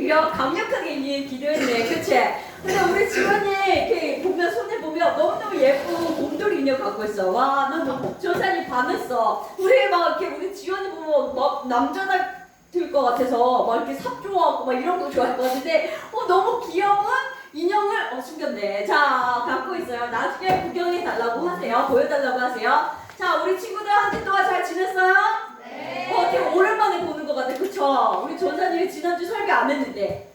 강력하게 기도했네, 그치? 근데 우리 지원이 이렇게 보면 손에 보면 너무너무 예쁜 곰돌이 인형 갖고 있어. 와, 난 조산이 반했어. 우리 막 이렇게 우리 지원이 보면 막 남자들 것 같아서 막 이렇게 삽 좋아하고 막 이런 거 좋아할 것 같은데 너무 귀여운 인형을 숨겼네. 자, 갖고 있어요. 나중에 구경해 달라고 하세요. 보여달라고 하세요. 자, 우리 친구들 한 주 동안 잘 지냈어요? 네. 되게 오랜만에 보는 것 같아. 그쵸? 우리 전사님이 지난주 설교 안 했는데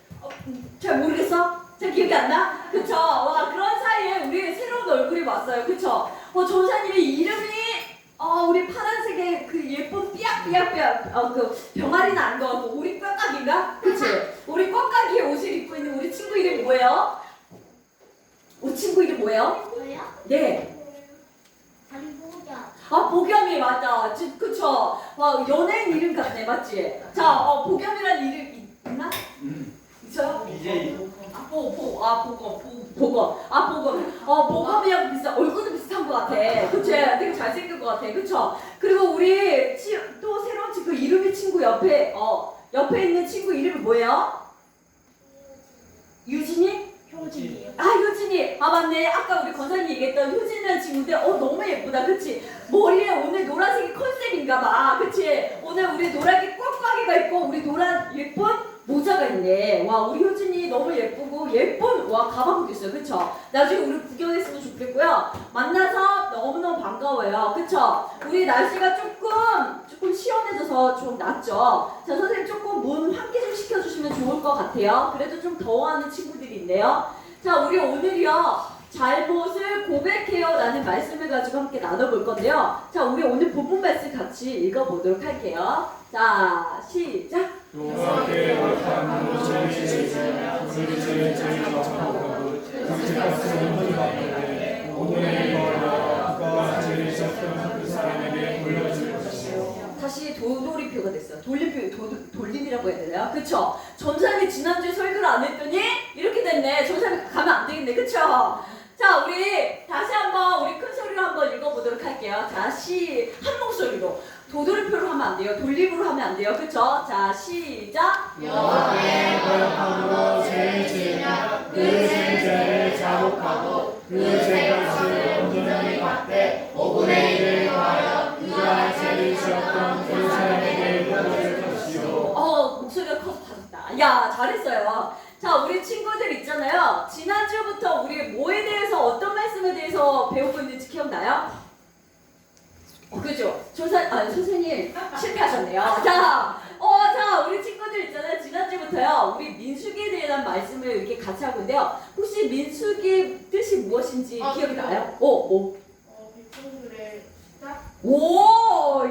잘 모르겠어? 잘 기억이 안 나? 그쵸? 와, 그런 사이에 우리 새로운 얼굴이 왔어요. 그쵸? 전사님의 이름이 우리 파란색의 그 예쁜 삐약삐약 그 병아리는 아닌 것 같고 우리 꽉깍인가? 그치? 우리 꽉깍이의 옷을 입고 있는 우리 친구 이름이 뭐예요? 우리 친구 이름 뭐예요? 뭐요? 네. 다리 보자. 보겸이 맞아. 그쵸? 와, 연예인 이름 같네. 맞지? 자, 보겸이란 이름 있나? 있어요? 이제 보검이랑 비슷한, 얼굴도 비슷한 것 같아. 그치? 되게 잘생긴 것 같아. 그쵸? 그리고 우리 또 새로운 친구 이름이 친구 옆에 있는 친구 이름이 뭐예요? 유진이? 효진이요. 효진이. 맞네. 아까 우리 권사님이 얘기했던 효진이라는 친구인데 너무 예쁘다. 그치? 머리에 오늘 노란색이 컨셉인가 봐. 그치? 오늘 우리 노랗게 꽉꽉이가 있고 우리 노란 예쁜 모자가 있네. 와, 우리 효진이 너무 예쁘고 예쁜 가방도 있어요. 그쵸? 나중에 우리 구경했으면 좋겠고요. 만나서 너무너무 반가워요. 그쵸? 우리 날씨가 조금 시원해져서 좀 낫죠? 자, 선생님 조금 문 환기 좀 시켜주시면 좋을 것 같아요. 그래도 좀 더워하는 친구들이 있네요. 자, 우리 오늘이요. 잘못을 고백해요 라는 말씀을 가지고 함께 나눠볼 건데요. 자, 우리 오늘 본문 말씀 같이 읽어보도록 할게요. 자, 시작! 용서하게 못한 죄를 지으며 우리 죄를 정하고 정직한 모든 받는데 오늘의 거라 그가 죄를 지었던 그 사람에게 돌려줄 것이요. 다시 도돌이표가 됐어요. 돌림이라고 해야 되나요? 그쵸? 전사님이 지난주에 설교를 안 했더니 이렇게 됐네. 전사님 가면 안 되겠네. 그쵸? 자, 우리 다시 한번 우리 큰 소리로 한번 읽어보도록 할게요. 자, 한 목소리로. 도돌이표로 하면 안 돼요. 돌림으로 하면 안 돼요. 그쵸? 자, 시작! 여호와의 거룩함으로 죄를 지으며 그 죄를 자복하고 그 죄값을 온전히 받되 5분의 1을 더하여 그가 죄를 지었던 그 사람에게 돌려줄 것이요. 목소리가 커서 받았다. 야, 잘했어요. 자, 우리 친구들 있잖아요. 지난주부터 우리 뭐에 대해서 어떤 말씀에 대해서 배우고 있는지 기억나요? 그죠? 선생님 실패하셨네요. 자, 우리 친구들 있잖아요. 지난주부터요. 우리 민수기에 대한 말씀을 이렇게 같이 하고 있는데요. 혹시 민수기 뜻이 무엇인지 기억이 나요? 백성들의 시작.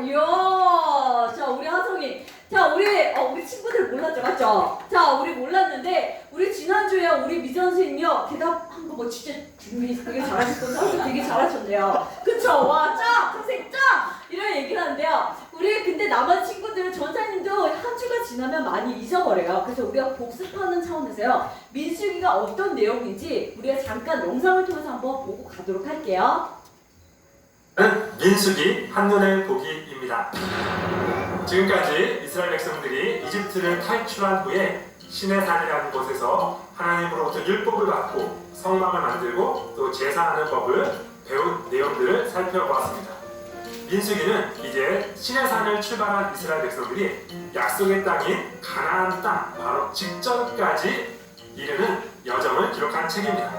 이야. 자, 우리 하성이. 자, 우리 친구들 몰랐죠? 맞죠? 자, 우리 몰랐는데, 우리 지난주에 우리 미전 선생님이요. 대답한 거 진짜 준비 되게 잘하셨고, 설교 되게 잘하셨네요. 그쵸? 와, 짱! 선생님 짱! 이런 얘기를 하는데요. 우리 근데 남은 친구들은 전사님도 한 주가 지나면 많이 잊어버려요. 그래서 우리가 복습하는 차원에서요. 민수기가 어떤 내용인지 우리가 잠깐 영상을 통해서 한번 보고 가도록 할게요. 민수기 한눈에 보기입니다. 지금까지 이스라엘 백성들이 이집트를 탈출한 후에 시내산이라는 곳에서 하나님으로부터 율법을 받고 성막을 만들고 또 제사하는 법을 배운 내용들을 살펴보았습니다. 민수기는 이제 시내산을 출발한 이스라엘 백성들이 약속의 땅인 가나안 땅 바로 직전까지 이르는 여정을 기록한 책입니다.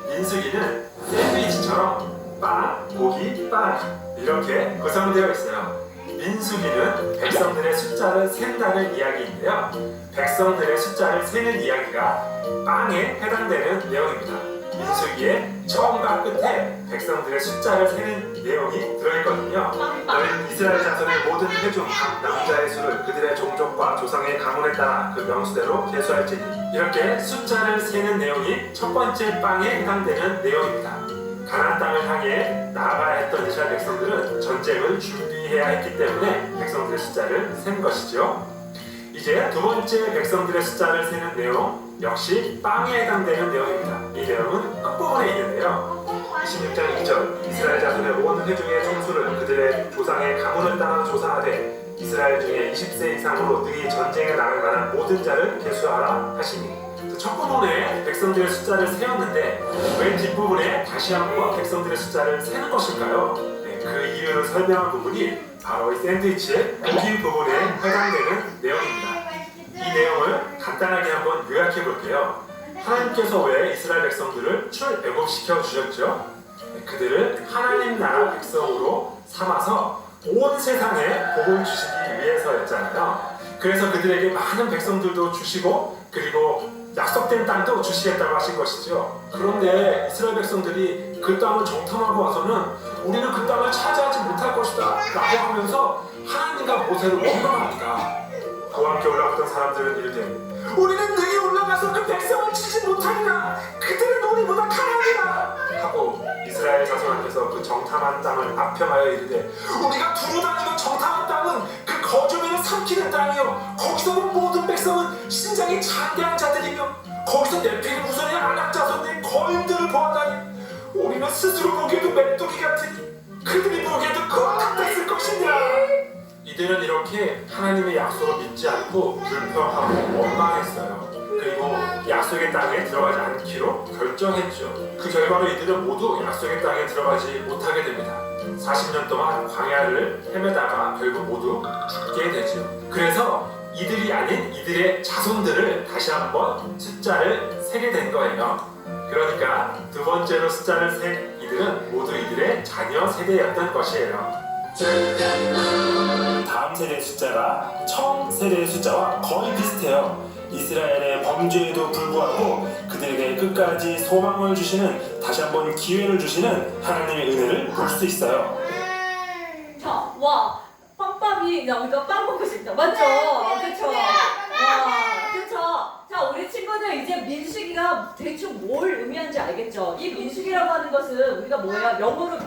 민수기는 샌드위치처럼 빵, 고기, 빵 이렇게 구성되어 있어요. 민수기는 백성들의 숫자를 센다는 이야기인데요. 백성들의 숫자를 세는 이야기가 빵에 해당되는 내용입니다. 민수기의 처음과 끝에 백성들의 숫자를 세는 내용이 들어있거든요. 너희는 이스라엘 자손의 모든 회중 각 남자의 수를 그들의 종족과 조상의 가문에 따라 그 명수대로 계수할지니 이렇게 숫자를 세는 내용이 첫 번째 빵에 해당되는 내용입니다. 가나안 땅을 향해 나아가야 했던 이스라엘 백성들은 전쟁을 준비해야 했기 때문에 백성들의 숫자를 센 것이죠. 이제 두 번째 백성들의 숫자를 세는 내용 역시 빵에 해당되는 내용입니다. 이 내용은 끝부분에 있는데요. 26장 2절 이스라엘 자손의 온 회중의 총수를 그들의 조상의 가문을 따라 조사하되 이스라엘 중에 20세 이상으로 능히 전쟁에 나갈 만한 모든 자를 계수하라 하시니. 첫 부분에 백성들의 숫자를 세웠는데 왜 뒷부분에 다시 한번 백성들의 숫자를 세는 것일까요? 네, 그 이유를 설명한 부분이 바로 이 샌드위치의 보기 부분에 해당되는 내용입니다. 이 내용을 간단하게 한번 요약해 볼게요. 하나님께서 왜 이스라엘 백성들을 출애굽시켜 주셨죠? 네, 그들을 하나님 나라 백성으로 삼아서 온 세상에 복음 주시기 위해서였잖아요. 그래서 그들에게 많은 백성들도 주시고 그리고 약속된 땅도 주시겠다고 하신 것이죠. 그런데 이스라엘 백성들이 그 땅을 정탐하고 와서는 우리는 그 땅을 차지하지 못할 것이다 라고 하면서 하나님과 모세를 원망합니다. 그와 함께 올라갔던 사람들은 이르되 우리는 능히 올라가서 그 백성을 치지 못하리라. 그들의 노리보다 강하리라 하고 이스라엘 자손한테서 그 정탐한 땅을 압평하여 이르되 우리가 두루 다니며 정탐한 땅은 그 거주민을 삼키는 땅이요 거기서 온 모든 백성은 신장이 장대한 자들이며 거기서 네피림 후손의 아낙 자손의 거인들을 보았다니 우리는 스스로 보기에도 메뚜기 같으니 그들이 보기에도 그와 같았을 것이냐. 이들은 이렇게 하나님의 약속을 믿지 않고 불평하고 원망했어요. 그리고 약속의 땅에 들어가지 않기로 결정했죠. 그 결과로 이들은 모두 약속의 땅에 들어가지 못하게 됩니다. 40년 동안 광야를 헤매다가 결국 모두 죽게 되죠. 그래서 이들이 아닌 이들의 자손들을 다시 한번 숫자를 세게 된 거예요. 그러니까 두 번째로 숫자를 센 이들은 모두 이들의 자녀 세대였던 것이에요. 다음 세대의 숫자가 처음 세대의 숫자와 거의 비슷해요. 이스라엘의 범죄에도 불구하고 그들에게 끝까지 소망을 주시는, 다시 한번 기회를 주시는 하나님의 은혜를 볼 수 있어요. 자, 와, 빵빵이 나오니까 빵 먹고 싶다. 맞죠? 그쵸? 와, 그쵸? 자, 우리 친구들 이제 민수기가 대충 뭘 의미하는지 알겠죠? 이 민수기라고 하는 것은 우리가 뭐예요? 영어로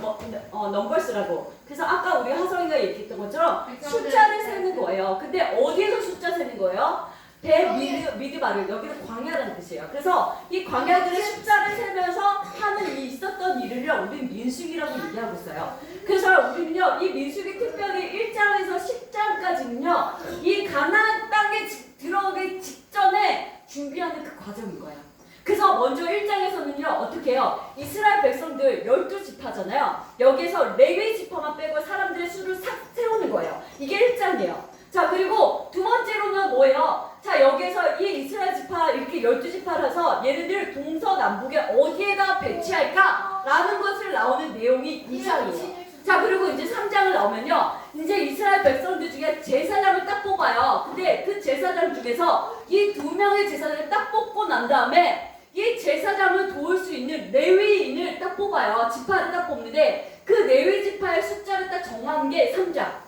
넘버스라고. 그래서 아까 우리 하성이가 얘기했던 것처럼 숫자를 세는 거예요. 근데 어디에서 숫자 세는 거예요? 미드바를, 여기는 광야라는 뜻이에요. 그래서 이 광야들의 숫자를 세면서 하는 이 있었던 일을 우리는 민수기라고 얘기하고 있어요. 그래서 우리는요, 이 민수기 특별히 1장에서 10장까지는요, 이 가나안 땅에 들어가기 직전에 준비하는 그 과정인 거예요. 그래서 먼저 1장에서는요, 어떻게 해요? 이스라엘 백성들 12지파잖아요. 여기에서 레위 지파만 빼고 사람들의 수를 싹 세우는 거예요. 이게 1장이에요. 자, 그리고 두 번째로는 뭐예요? 자, 여기에서 이 이스라엘 지파 이렇게 12지파라서 얘네들 동서남북에 어디에다 배치할까? 라는 것을 나오는 내용이 2장이에요. 자, 그리고 이제 3장을 나오면요, 이제 이스라엘 백성들 중에 제사장을 딱 뽑아요. 근데 그 제사장 중에서 이 2명의 제사장을 딱 뽑고 난 다음에 이 제사장을 도울 수 있는 레위인을 딱 뽑아요. 지파를 딱 뽑는데 그 레위 지파의 숫자를 딱 정하는 게 3장.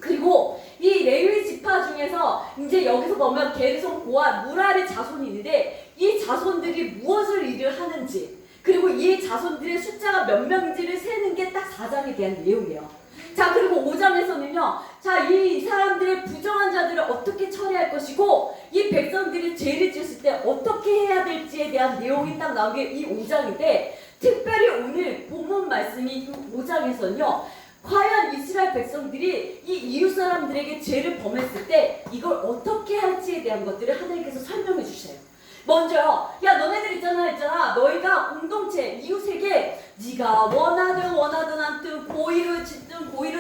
그리고 이 레위 지파 중에서 이제 여기서 보면 게르손, 고핫, 무라리 자손이 있는데 이 자손들이 무엇을 일을 하는지, 그리고 이 자손들의 숫자가 몇 명인지를 세는 게 딱 4장에 대한 내용이에요. 자, 그리고 5장에서는요, 자, 이 사람들의 부정한 자들을 어떻게 처리할 것이고 이 백성들이 죄를 지었을 때 어떻게 해야 될지에 대한 내용이 딱 나온 게 이 5장인데, 특별히 오늘 본문 말씀이 이 5장에서는요, 과연 이스라엘 백성들이 이 이웃 사람들에게 죄를 범했을 때 이걸 어떻게 할지에 대한 것들을 하나님께서 설명해 주세요. 먼저요, 야, 너네들 있잖아, 너희가 공동체 이웃에게 네가 원하든 않든 고의로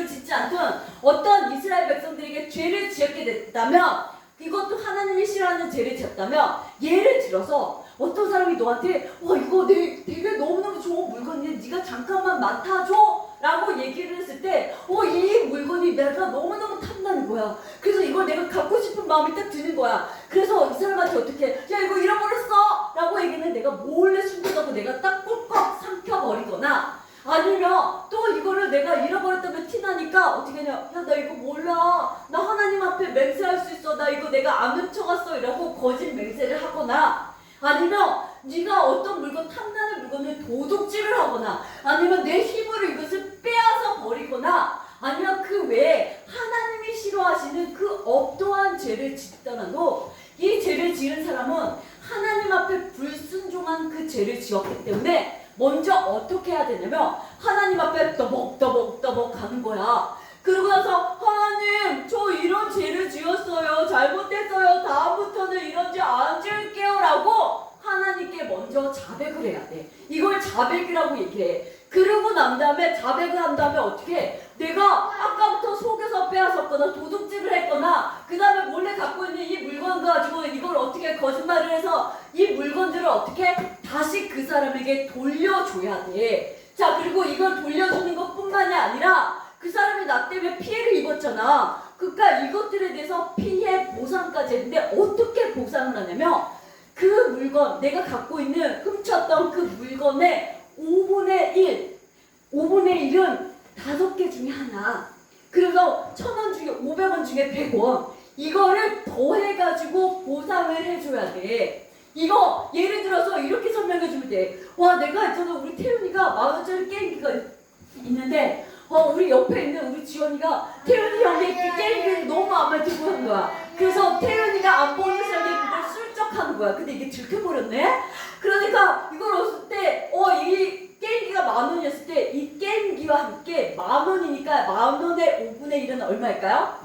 짓지 않든 어떤 이스라엘 백성들에게 죄를 지었게 됐다면, 이것도 하나님이 싫어하는 죄를 지었다면, 예를 들어서 어떤 사람이 너한테 이거 되게 너무너무 좋은 물건인데 네가 잠깐만 맡아줘 라고 얘기를 했을 때 이 물건이 내가 너무너무 탐나는 거야. 그래서 이걸 내가 갖고 싶은 마음이 딱 드는 거야. 그래서 이 사람한테 어떻게, 야, 이거 잃어버렸어 라고 얘기는 내가 몰래 숨겨놓고 내가 딱 꿀꺽 삼켜버리거나, 아니면 또 이거를 내가 잃어버렸다면 티나니까 어떻게 하냐, 야, 나 이거 몰라, 나 하나님 앞에 맹세할 수 있어, 나 이거 내가 안 훔쳐갔어 이라고 거짓 맹세를 하거나, 아니면 네가 어떤 물건, 탐나는 물건을 도둑질을 하거나, 아니면 내 힘으로 이것을 빼앗아 버리거나, 아니면 그 외에 하나님이 싫어하시는 그 어떠한 죄를 짓더라도 이 죄를 지은 사람은 하나님 앞에 불순종한 그 죄를 지었기 때문에 먼저 어떻게 해야 되냐면 하나님 앞에 떠벅떠벅 가는 거야. 그러고 나서 하나님 저 이런 죄를 지었어요. 잘못했어요. 다음부터는 이런 죄 안 지을게요 라고 하나님께 먼저 자백을 해야 돼. 이걸 자백이라고 얘기해. 그러고 난 다음에 자백을 한 다음에 어떻게 해? 내가 아까부터 속여서 빼앗았거나 도둑질을 했거나 그 다음에 몰래 갖고 있는 이 물건 가지고 이걸 어떻게 거짓말을 해서 이 물건들을 어떻게 다시 그 사람에게 돌려줘야 돼. 자, 그리고 이걸 돌려주는 것뿐만이 아니라 그 사람이 나 때문에 피해를 입었잖아. 그러니까 이것들에 대해서 피해 보상까지 했는데 어떻게 보상을 하냐면 그 물건, 내가 갖고 있는 훔쳤던 그 물건의 5분의 1은 5개 중에 하나. 그래서 1,000원 중에 500원 중에 100원. 이거를 더해가지고 보상을 해줘야 돼. 이거 예를 들어서 이렇게 설명해주면 돼. 와, 내가 있잖아. 우리 태윤이가 10,000원짜리 게임기가 있는데 우리 옆에 있는 우리 지원이가 태윤이 형의 그 게임기를 너무 마음에 들고 한 거야. 그래서 태윤이가 안 보는 사이에 그걸 슬쩍 하는 거야. 근데 이게 들켜버렸네? 그러니까 이걸 얻을 때 이 게임기가 10,000원이었을 때 이 게임기와 함께 10,000원이니까 10,000원의 5분의 1은 얼마일까요?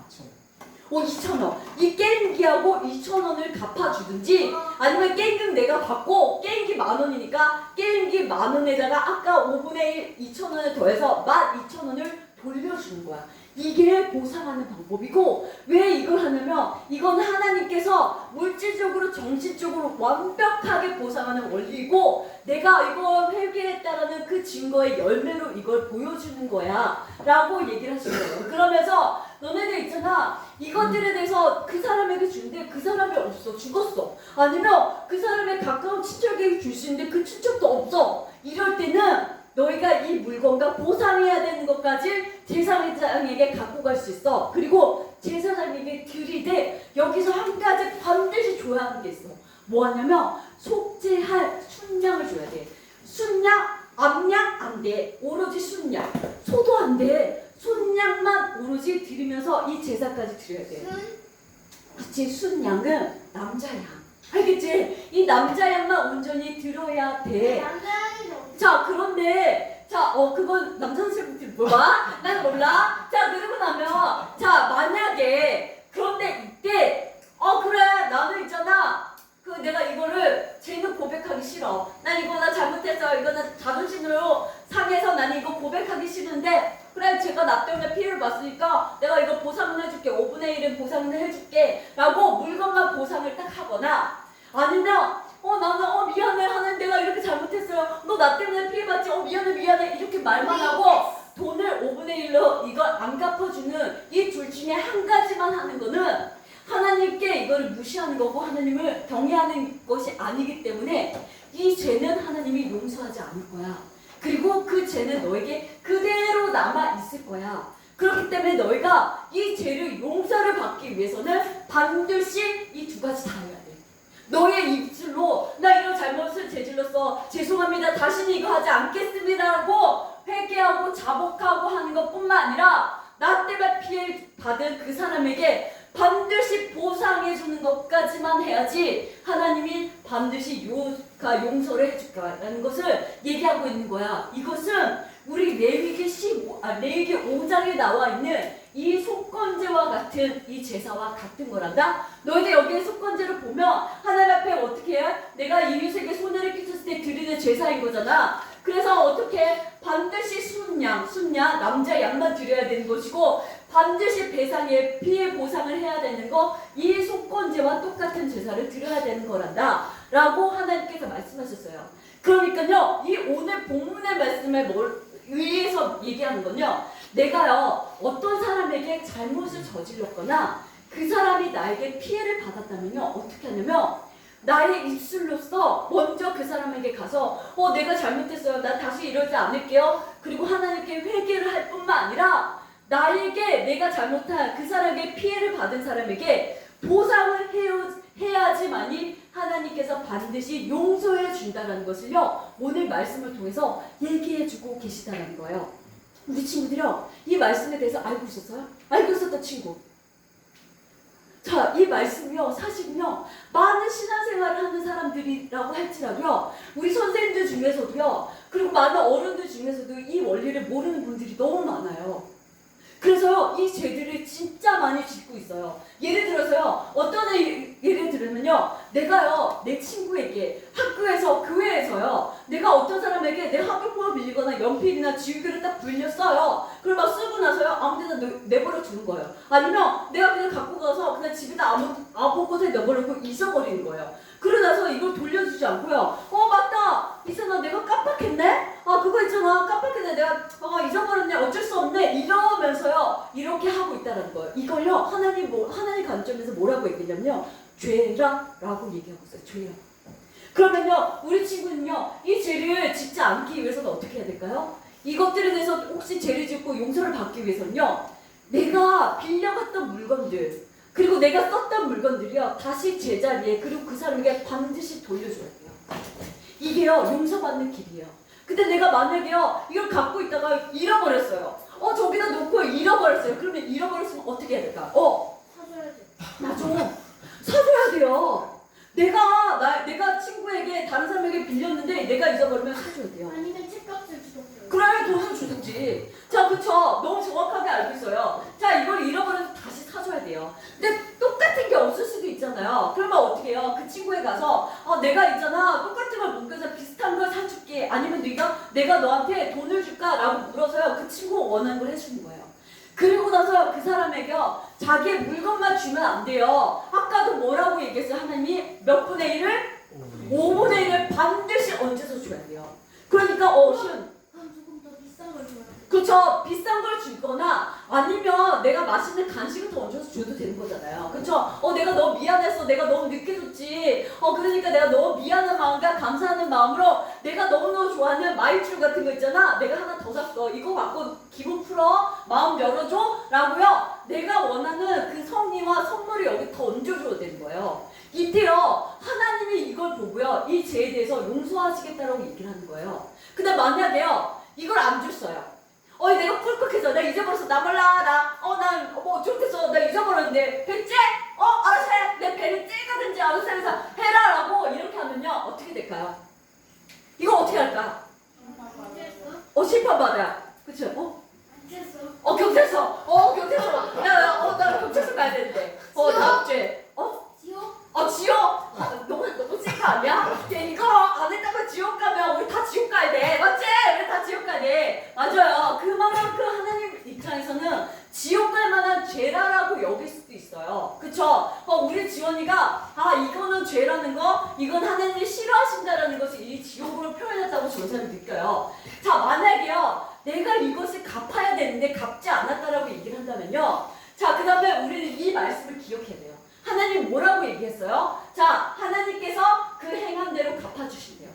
2,000원. 이 게임기하고 2,000원을 갚아주든지 아니면 게임기 내가 받고 게임기 10,000원이니까 게임기 10,000원에다가 아까 5분의 1 2,000원을 더해서 12,000원을 돌려주는 거야. 이게 보상하는 방법이고, 왜 이걸 하냐면 이건 하나님께서 물질적으로 정신적으로 완벽하게 보상하는 원리이고 내가 이걸 회개했다라는 그 증거의 열매로 이걸 보여주는 거야 라고 얘기를 하시는 거예요. 그러면서 너네들 있잖아, 이것들에 대해서 그 사람에게 주는데 그 사람이 없어, 죽었어. 아니면 그 사람의 가까운 친척에게 줄 수 있는데 그 친척도 없어. 이럴 때는 너희가 이 물건과 보상해야 되는 것까지 제사장에게 갖고 갈 수 있어. 그리고 제사장에게 드리되 여기서 한 가지 반드시 줘야 하는 게 있어. 뭐 하냐면 속죄할 순양을 줘야 돼. 순양, 암양 안 돼. 오로지 순양. 소도 안 돼. 순양만 오로지 드리면서 이 제사까지 드려야 돼. 그치, 순양은 남자양. 알겠지? 이 남자양만 온전히 들어야 돼. 자, 그런데 그건 남자 선생님들 몰라? 난 몰라. 자, 그러고 나면 만약에 그런데 이때 그래, 나는 있잖아, 내가 이거를 쟤는 고백하기 싫어. 난 이거 나 잘못했어. 이거 나 자존심으로 상해서 나는 이거 고백하기 싫은데 그래, 제가 나 때문에 피해를 봤으니까 내가 이거 보상은 해줄게. 5분의 1은 보상을 해줄게 라고 물건만 보상을 딱 하거나, 아니면 나는 미안해 하는, 내가 이렇게 잘못했어요. 너 나 때문에 피해봤지? 미안해 이렇게 말만 하고 돈을 5분의 1로 이걸 안 갚아주는 이 둘 중에 한 가지만 하는 거는 하나님께 이거를 무시하는 거고 하나님을 경외하는 것이 아니기 때문에 이 죄는 하나님이 용서하지 않을 거야. 그리고 그 죄는 너에게 그대로 남아 있을 거야. 그렇기 때문에 너희가 이 죄를 용서를 받기 위해서는 반드시 이 두 가지 다 해야 돼. 너의 입술로 나 이런 잘못을 저질렀어, 죄송합니다, 다시는 이거 하지 않겠습니다라고 회개하고 자복하고 하는 것뿐만 아니라 나 때문에 피해 받은 그 사람에게 반드시 보상해주는 것까지만 해야지 하나님이 반드시 용서를 해줄 거라는 것을 얘기하고 있는 거야. 이것은 우리 레위기 5장에 나와 있는 이 속건제와 같은 이 제사와 같은 거란다. 너희들 여기에 속건제를 보면 하나님 앞에 어떻게 해? 내가 이웃에게 손해를 끼쳤을 때 드리는 제사인 거잖아. 그래서 어떻게? 반드시 순양, 남자 양만 드려야 되는 것이고 반드시 배상의 피해 보상을 해야 되는 거, 이 속건제와 똑같은 제사를 드려야 되는 거란다 라고 하나님께서 말씀하셨어요. 그러니까요, 이 오늘 본문의 말씀에 의해서 얘기하는 건요, 내가요 어떤 사람에게 잘못을 저질렀거나 그 사람이 나에게 피해를 받았다면요 어떻게 하냐면 나의 입술로서 먼저 그 사람에게 가서 내가 잘못했어요, 나 다시 이러지 않을게요, 그리고 하나님께 회개를 할 뿐만 아니라 나에게 내가 잘못한 그 사람에게 피해를 받은 사람에게 보상을 해야지만이 하나님께서 반드시 용서해 준다는 것을요 오늘 말씀을 통해서 얘기해주고 계시다는 거예요. 우리 친구들이요, 이 말씀에 대해서 알고 있었어요? 알고 있었던 친구. 자, 이 말씀이요 사실은요 많은 신앙생활을 하는 사람들이라고 할지라도요 우리 선생님들 중에서도요, 그리고 많은 어른들 중에서도 이 원리를 모르는 분들이 너무 많아요. 그래서요, 이 죄들을 진짜 많이 짓고 있어요. 예를 들어서요, 예를 들면요, 내가요, 내 친구에게 학교에서, 교회에서요, 내가 어떤 사람에게 내 학교폰을 빌리거나 연필이나 지우개를 딱 빌려 써요. 그걸 막 쓰고 나서요, 아무 데나 내버려 두는 거예요. 아니면 내가 그냥 갖고 가서 그냥 집에다 아무 곳에 내버려두고 잊어버리는 거예요. 그러고 나서 이걸 돌려주지 않고요. 맞다! 이상아, 내가 깜빡했네? 그거 있잖아. 깜빡했네. 내가 잊어버렸네. 어쩔 수 없네. 이러면서요. 이렇게 하고 있다는 거예요. 이걸요. 하나님 관점에서 뭐라고 얘기냐면요. 죄라라고 얘기하고 있어요. 죄라. 그러면요. 우리 친구는요. 이 죄를 짓지 않기 위해서는 어떻게 해야 될까요? 이것들에 대해서 혹시 죄를 짓고 용서를 받기 위해서는요. 내가 빌려갔던 물건들 그리고 내가 썼던 물건들이요. 다시 제자리에 그리고 그 사람에게 반드시 돌려줘야 돼요. 이게요. 용서받는 길이에요. 근데 내가 만약에요. 이걸 갖고 있다가 잃어버렸어요. 저기다 놓고 잃어버렸어요. 그러면 잃어버렸으면 어떻게 해야 될까? 사줘야지. 나 좀 사줘야 돼요. 내가 친구에게 다른 사람에게 빌렸는데 내가 잊어버리면 사줘야 돼요. 아니면 책값을 주던지. 그래 돈을 주든지. 자 그쵸 너무 정확하게 알고 있어요. 자 이걸 잃어버려서 다시 사줘야 돼요. 근데 똑같은 게 없을 수도 있잖아요. 그러면 어떻게 해요? 그 친구에 가서 내가 있잖아 똑같은 걸 못 가서 비슷한 걸 사줄게. 아니면 내가 너한테 돈을 줄까? 라고 물어서요. 그 친구가 원하는 걸 해주는 거예요. 그리고 나서 그 사람에게요. 자기의 물건만 주면 안 돼요. 아까도 뭐라고 얘기했어요? 하나님이 몇 분의 1을? 5분의 1을 반드시 얹어서 줘야 돼요. 그러니까 시은 조금 더 비싼 걸 줘야 돼. 그쵸 비싼 걸 주거나 아니면 내가 맛있는 간식을 더 얹어서 줘도 되는 거잖아요. 그쵸 내가 너무 미안했어. 내가 너무 늦게 줬지. 그러니까 내가 너무 미안한 마음과 감사하는 마음으로 내가 너무너무 좋아하는 마이쮸 같은 거 있잖아. 내가 하나 더 샀어. 이거 갖고 기분 풀어. 마음 열어줘. 라고요. 내가 원하는 그 성의와 선물을 여기 더 얹어줘야 되는 거예요. 이때요. 하나님이 이걸 보고요. 이 죄에 대해서 용서하시겠다라고 얘기를 하는 거예요. 근데 만약에요. 이걸 안 줬어요. 내가 꿀꺽해서 나 잊어버렸어. 나 몰라. 난 좋겠어. 나 잊어버렸는데 배 째? 알아서 해. 내 배를 째가든지 알아서 해서 해라 라고 이렇게 하면요. 어떻게 될까요? 이거 어떻게 할까? 심판받아요. 그쵸? 안 됐어. 경찰서. 나 경찰서 가야 되는데. 다음 주에. 지옥? 지옥? 너무 센 거 아니야? 이거 안 했다고 지옥 가면 우리 다 지옥 가야 돼. 맞지? 우리 다 지옥 가야 돼. 맞아요. 그만큼 하나님 입장에서는 지옥 갈 만한 죄라라고 여길 수도 있어요. 그쵸? 우리 지원이가 이거는 죄라는 거, 이건 하나님이 싫어하신다라는 것을 이 지옥으로 표현했다고 전사를 느껴요. 자, 만약에요. 내가 이것을 갚아야 되는데 갚지 않았다라고 얘기를 한다면요. 자, 그 다음에 우리는 이 말씀을 기억해야 돼요. 하나님 뭐라고 얘기했어요? 자, 하나님께서 그 행한 대로 갚아주신대요.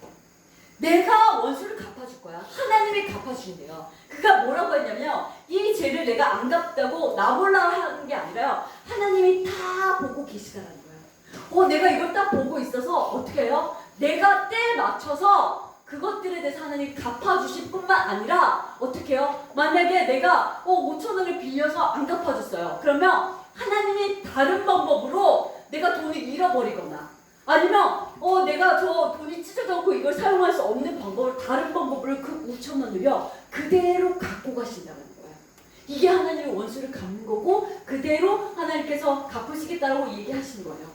내가 원수를 갚아줄 거야. 하나님이 갚아주신대요. 그가 뭐라고 했냐면요. 이 죄를 내가 안 갚다고 나 몰라 하는 게 아니라요. 하나님이 다 보고 계시다라는 거예요. 내가 이걸 딱 보고 있어서 어떻게 해요? 내가 때에 맞춰서 그것들에 대해서 하나님이 갚아주실 뿐만 아니라 어떻게 해요? 만약에 내가 5,000원을 빌려서 안 갚아줬어요. 그러면 하나님이 다른 방법으로 내가 돈을 잃어버리거나 아니면 내가 저 돈이 찢어져 갖고 이걸 사용할 수 없는 방법을 다른 방법으로 그 5,000원을요 그대로 갖고 가신다는 거예요. 이게 하나님의 원수를 갚는 거고 그대로 하나님께서 갚으시겠다고 얘기하시는 거예요.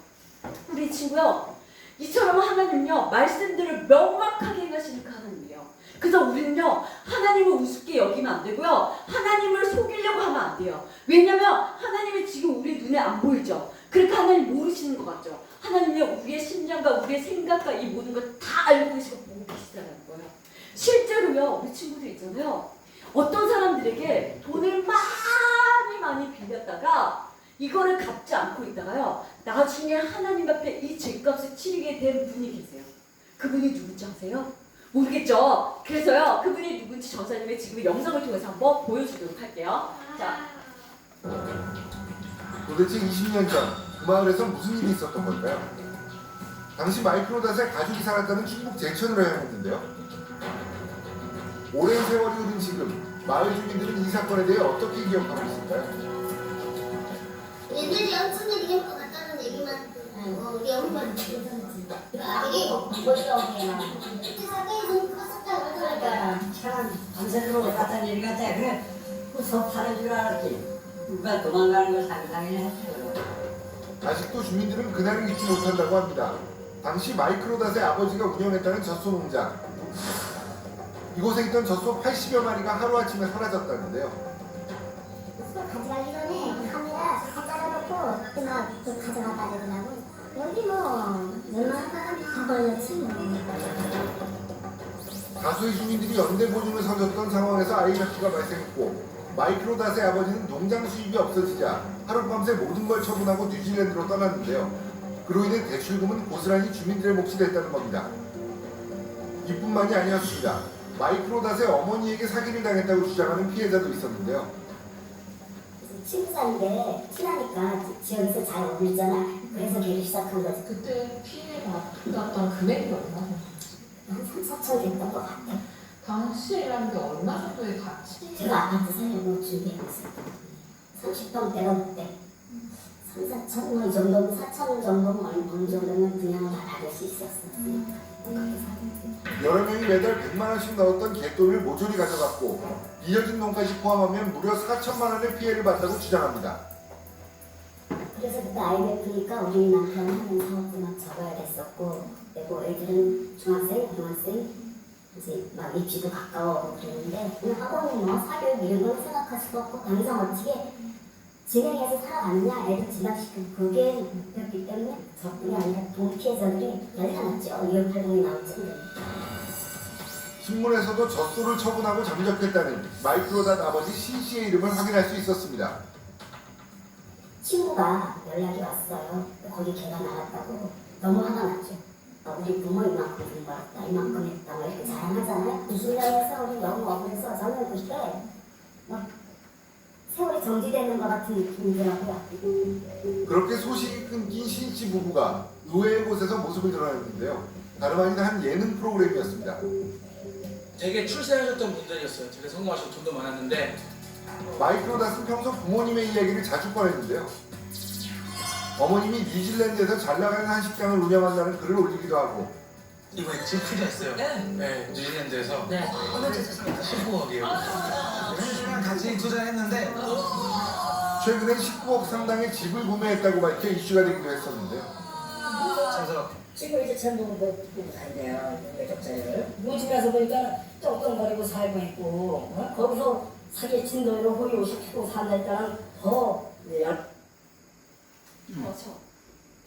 우리 친구요. 이처럼 하나님은요 말씀들을 명확하게 행하시는 그 하나님이에요. 그래서 우리는요 하나님을 우습게 여기면 안 되고요 하나님을 속이려고 하면 안 돼요. 왜냐면 하나님이 지금 우리 눈에 안 보이죠. 그러니까 하나님 모르시는 것 같죠. 하나님이 우리의 심장과 우리의 생각과 이 모든 걸 다 알고 계시고 보고 계시다는 거예요. 실제로요 우리 친구들 있잖아요. 어떤 사람들에게 돈을 많이 빌렸다가 이거를 갚지 않고 있다가요 나중에 하나님 앞에 이 죄값을 치르게 된 분이 계세요. 그분이 누군지 아세요? 모르겠죠? 그래서요 그분이 누군지 전사님의 지금 영상을 통해서 한번 보여주도록 할게요. 자, 도대체 20년 전 그 마을에서 무슨 일이 있었던 걸까요? 당시 마이크로닷에 가족이 살았다는 충북 제천으로 향했는데요. 오랜 세월이 흐른 지금 마을 주민들은 이 사건에 대해 어떻게 기억하고 있을까요? 얘들이 엄청 얘기할 것 같다는 얘기만 우리 엄마는 아들이 사건이 좀 컸었다고 하더라고요. 그러니까 밤새도록 같은 일 같아. 그래 무섭다는 줄 알았지. 누가 도망가는 걸 상상해냈어요. 아직도 주민들은 그날을 잊지 못한다고 합니다. 당시 마이크로닷의 아버지가 운영했다는 젖소 농장. 이곳에 있던 젖소 80여 마리가 하루아침에 사라졌다는데요. 가져가기 전에 카메라 잘 잘라놓고 그막 가져갔다 그러더라고. 여기 뭐 웬만한 사람이 다 걸렸지 뭐. 다수의 주민들이 연대 보증을 서줬던 상황에서 아이작기가 발생했고 마이크로닷의 아버지는 농장 수입이 없어지자 하룻밤새 모든 걸 처분하고 뉴질랜드로 떠났는데요. 그로 인해 대출금은 고스란히 주민들의 몫이 됐다는 겁니다. 이뿐만이 아니었습니다. 마이크로닷의 어머니에게 사기를 당했다고 주장하는 피해자도 있었는데요. 친구 사는데 친하니까 지역에서 잘 어울리잖아. 그래서 걔를 시작한 거지. 그때 피해가 받았던 금액이 얼마나? 한 3, 4천 됐던 것 같아. 당시라는 게 얼마 정도의 가치? 제가 아파트 살려고 준비하고 있었거든요. 30평대가 그때 3, 4천 뭐 이 정도면 4천 정도면 어느 정도면 그냥 다 받을 수 있었어요. 그렇게 살았지. 여러 명이 매달 100만 원씩 넣었던 갯돈을 모조리 가져갔고 이어진 돈까지 포함하면 무려 4천만 원의 피해를 봤다고 주장합니다. 그래서 그때 IMF니까 우리 남편은 하는 사업도 막 적어야 됐었고, 그리고 애들은 중학생, 고등학생, 이제 막 입시도 가까워 그랬는데, 그냥 학원이 뭐 사교육 이런 건 생각할 수도 없고, 당장 어떻게 진행해서 살아가느냐, 애들 진학시키고, 그게 목표였기 때문에 저뿐이 아니라 돈 피해자들이 난리가 났죠. 2월 8일이 나올 정도로. 신문에서도 젖소를 처분하고 잠적했다는 마이크로닷 아버지 신 씨의 이름을 확인할 수 있었습니다. 친구가 연락이 왔어요. 거기 걔가 나갔다고. 너무 화가 났죠. 우리 부모 이만큼 돈 벌었다, 이만큼 했다, 뭐 이렇게 자랑하잖아요. 무슨 일에서 우리 너무 억울해서 저는 그때 막 세월이 정지되는 것 같은 느낌이더라고요. 그렇게 소식이 끊긴 신 씨 부부가 의외의 곳에서 모습을 드러냈는데요. 다름 아닌 한 예능 프로그램이었습니다. 되게 출세하셨던 분들이었어요. 되게 성공하셔서 돈도 많았는데 마이크로닷은 평소 부모님의 이야기를 자주 꺼냈는데요. 어머님이 뉴질랜드에서 잘 나가는 한식당을 운영한다는 글을 올리기도 하고 이번에 찜풀이었어요. 네, 뉴질랜드에서 네. 15억이에요. 현수랑 같이 투자했는데 최근엔 19억 상당의 집을 구매했다고 밝혀 이슈가 되기도 했었는데요. 그래서 지금 이제 전부 뭐 살네요. 외적자를. 뭐 집 가서 보니까 떵떵거리고 살고 있고 거기서 사기 친돈으로 호의호식하고 산다니까 더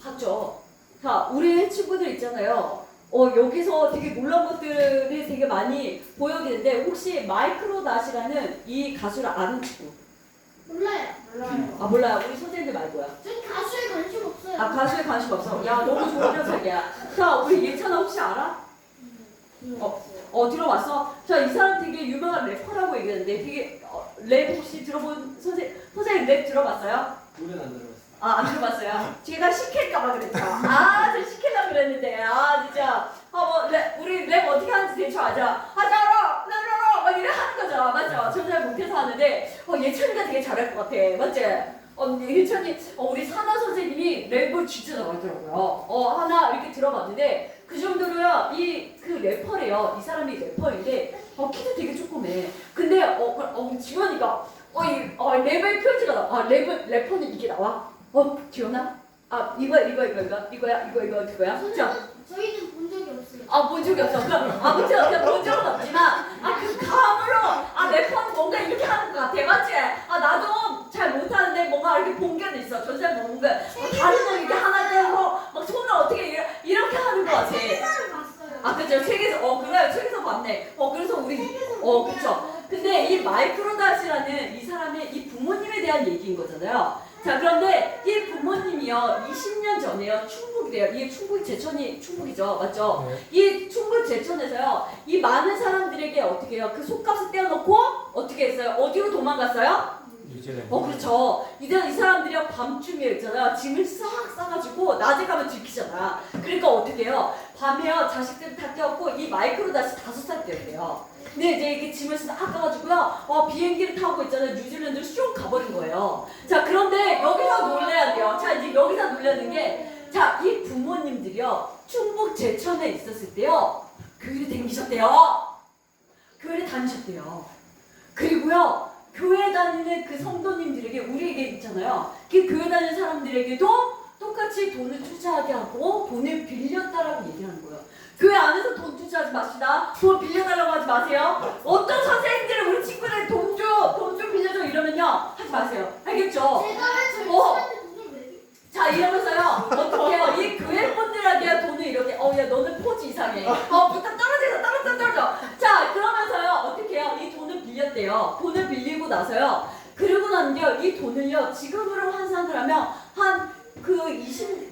봤죠. 자, 우리 친구들 있잖아요. 여기서 되게 놀라운 것들이 되게 많이 보여지는데 혹시 마이크로닷이라는 이 가수를 아는 친구? 몰라요. 아 몰라요. 우리 선생님들 말고요. 전 가수에 관심 없어요. 아 가수에 관심 없어. 야 너무 좋은 녀석이야. 자 우리 예찬아 혹시 알아? 들어봤어? 자 이 사람 되게 유명한 래퍼라고 얘기하는데 되게 랩 혹시 들어본 선생님 랩 들어봤어요? 노래는 안 들어봤어요. 안 들어봤어요? 제가 시킬까봐 그랬죠. 저 시키려고 그랬는데 진짜 우리 랩 어떻게 하는지 대충 알죠? 하자로 막 이래 하는 거죠. 맞죠? 저 잘 못해서 하는데 예찬이가 되게 잘할 것 같아. 맞지? 예찬이 우리 사나 선생님이 랩을 진짜 잘하더라고요. 하나 이렇게 들어봤는데 그 정도로요. 그 래퍼래요. 이 사람이 래퍼인데 키도 되게 조그매. 근데 지원이가 랩의 표지가 나와. 래퍼는 이게 나와. 지원아? 이거야? 자. 저희는 본 적이 없어요. 본 적이 없어. 아무튼 본 적은 없지만 그 감으로 래퍼는 뭔가 이렇게 하는 것 같아. 맞지? 나도 잘 못하는데 뭔가 이렇게 본 게 있어. 전세 먹는 거. 다른 거 이렇게 하나 들고 막 손을 어떻게 이렇게 하는 것 같아. 세상을 봤어요. 그죠. 책에서 그래. 책에서 봤네. 그래서 우리 그쵸. 근데 이 마이크로닷이라는 이 사람의 이 부모님에 대한 얘기인 거잖아요. 자 그런데 이 부모님이요 20년 전에요 충북이래요. 이게 충북 제천이 충북이죠, 맞죠? 네. 이 충북 제천에서요 이 많은 사람들에게 어떻게 해요? 그 속값을 떼어놓고 어떻게 했어요? 어디로 도망갔어요? 뉴질랜드. 그렇죠. 이 사람들이요 밤중에 있잖아요 짐을 싹 싸가지고 낮에 가면 들키잖아. 그러니까 어떻게 해요? 밤에요 자식들 다 깨웠고 이 마이크로닷이 5살 때였대요. 근데 이제 이게 짐을 싹 까가지고요 비행기를 타고 있잖아요 뉴질랜드로 쑥 가버린 거예요. 자 그런데 여기서 놀래야 돼요. 자 이제 여기서 놀라는 게 이 부모님들이요 충북 제천에 있었을 때요 교회를 다니셨대요. 그리고요 교회 다니는 그 성도님들에게 우리에게 있잖아요. 그 교회 다니는 사람들에게도 똑같이 돈을 투자하게 하고 돈을 빌렸다라고 얘기하는 거예요. 교회 안에서 돈 투자하지 맙시다. 돈 빌려달라고 하지 마세요. 어떤 선생님들이 우리 친구들 돈 좀 빌려줘 이러면요 하지 마세요. 알겠죠? 자 이러면서요 어떻게 해요? 이 교회 분들에게 돈을 이렇게 야 너는 포지 이상해. 부탁 떨어져. 자 그러면서요 어떻게 해요? 이 돈을 빌렸대요. 돈을 빌리고 나서요. 그러고 난게요 이 돈을요 지금으로 환산을 하면 한 그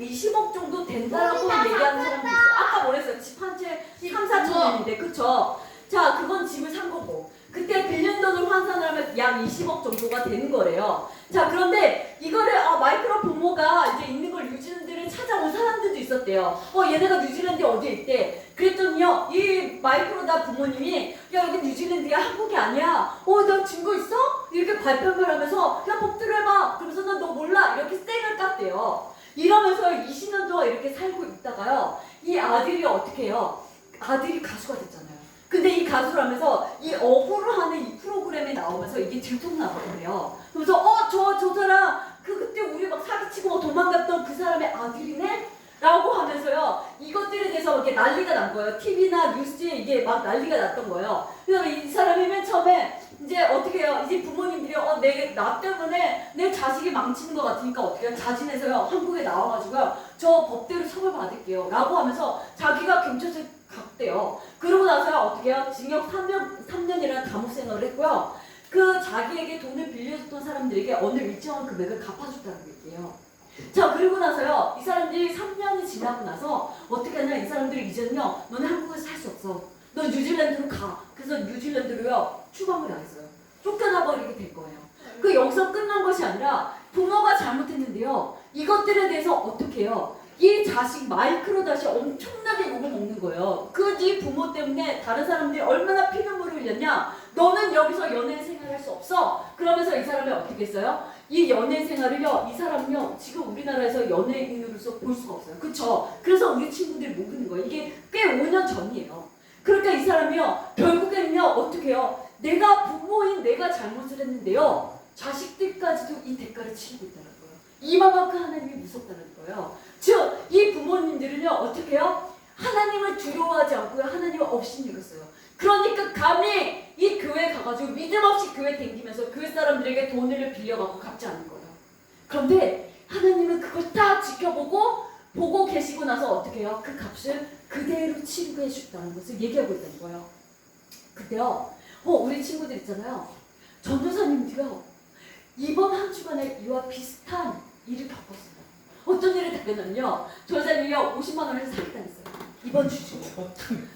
20억 정도 된다라고 얘기하는 사람도 있어요. 아까 뭐랬어요? 집 한 채 3, 4천원인데 그쵸? 자 그건 집을 산 거고 그때 빌린 돈을 환산을 하면 약 20억 정도가 되는 거래요. 자 그런데 이거를 마이크로 부모가 이제 있는 걸 뉴질랜드를 찾아온 사람들도 있었대요. 얘네가 뉴질랜드 어디에 있대? 그랬더니요 이 마이크로다 부모님이 야 여기 뉴질랜드야 한국이 아니야. 너 증거 있어? 이렇게 발뺌을 하면서 야 법대로 해봐. 그러면서 너 몰라 이렇게 쌩을 깠대요. 이러면서 20년 동안 이렇게 살고 있다가요 이 아들이 어떻게 해요? 아들이 가수가 됐잖아요. 근데 이 가수라면서 이 어부를 하는 이 프로그램에 나오면서 이게 들통나거든요. 그래서 저 사람 그때 우리 막 사기치고 막 도망갔던 그 사람의 아들이네? 라고 하면서요 이것들에 대해서 이렇게 난리가 난 거예요. TV나 뉴스에 이게 막 난리가 났던 거예요. 그래서 이 사람이 맨 처음에 이제 어떻게 해요? 이제 부모님들이 나 때문에 내 자식이 망치는 것 같으니까 어떻게 해요? 자진해서요 한국에 나와가지고요 저 법대로 처벌받을게요 라고 하면서 자기가 경찰서에 갔대요. 그러고 나서요 어떻게 해요? 징역 3년이라는 감옥 생활을 했고요. 그 자기에게 돈을 빌려줬던 사람들에게 어느 일정한 금액을 갚아줬다는 얘기예요. 자 그리고 나서요 이 사람들이 3년이 지나고 나서 어떻게 하냐 이 사람들이 이제는요 너네 한국에서 살 수 없어. 너 뉴질랜드로 가. 그래서 뉴질랜드로요 추방을 당했어요. 쫓겨나버리게 될 거예요. 그 여기서 끝난 것이 아니라 부모가 잘못했는데요 이것들에 대해서 어떻게 해요? 이 자식 마이크로 다시 엄청나게 욕을 먹는 거예요. 그 네 부모 때문에 다른 사람들이 얼마나 피눈물을 흘렸냐. 너는 여기서 연애 생활할 수 없어. 그러면서 이 사람이 어떻게 했어요? 이 연애 생활을요 이 사람은요 지금 우리나라에서 연예인으로서 볼 수가 없어요. 그쵸? 그래서 우리 친구들이 모르는 거예요. 이게 꽤 5년 전이에요. 그러니까 이 사람이요 결국에는요 어떻게 해요? 내가 부모인 내가 잘못을 했는데요 자식들까지도 이 대가를 치르고 있다는 거예요. 이만큼 하나님이 무섭다는 거예요. 즉 이 부모님들은요 어떻게 해요? 하나님을 두려워하지 않고요 하나님을 업신여겼어요. 그러니까 감히 이 교회 가가지고 믿음 없이 교회 댕기면서 교회 사람들에게 돈을 빌려갖고 갚지 않는 거예요. 그런데 하나님은 그걸 다 보고 계시고 나서 어떻게 해요? 그 값을 그대로 치르게 해주셨다는 것을 얘기하고 있다는 거예요. 근데요 우리 친구들 있잖아요 전도사님들이요 이번 한 주간에 이와 비슷한 일을 겪었어요. 어떤 일을 겪었냐면요 전도사님이요 50만 원을 사기당했어요. 이번 주중에.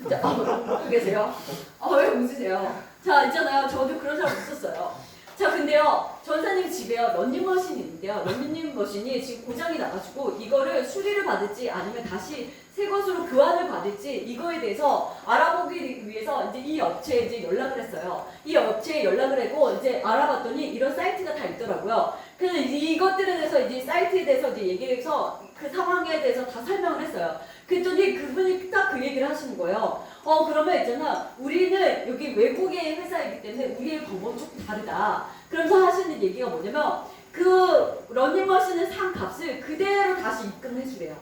자, 계세요? 왜 웃으세요? 자, 있잖아요. 저도 그런 사람 있었어요. 자, 근데요, 전사님 집에요, 런닝머신이 있는데요. 런닝머신이 지금 고장이 나가지고 이거를 수리를 받을지 아니면 다시 새 것으로 교환을 받을지 이거에 대해서 알아보기 위해서 이제 이 업체에 이제 연락을 했어요. 이 업체에 연락을 하고 이제 알아봤더니 이런 사이트가 다 있더라고요. 그래서 이것들에 대해서 이제 사이트에 대해서 이제 얘기를 해서 그 상황에 대해서 다 설명을 했어요. 그랬더니 그분이 딱 그 얘기를 하시는 거예요. 그러면 있잖아. 우리는 여기 외국의 회사이기 때문에 우리의 방법은 조금 다르다. 그러면서 하시는 얘기가 뭐냐면 그 러닝머신을 산 값을 그대로 다시 입금해 주래요.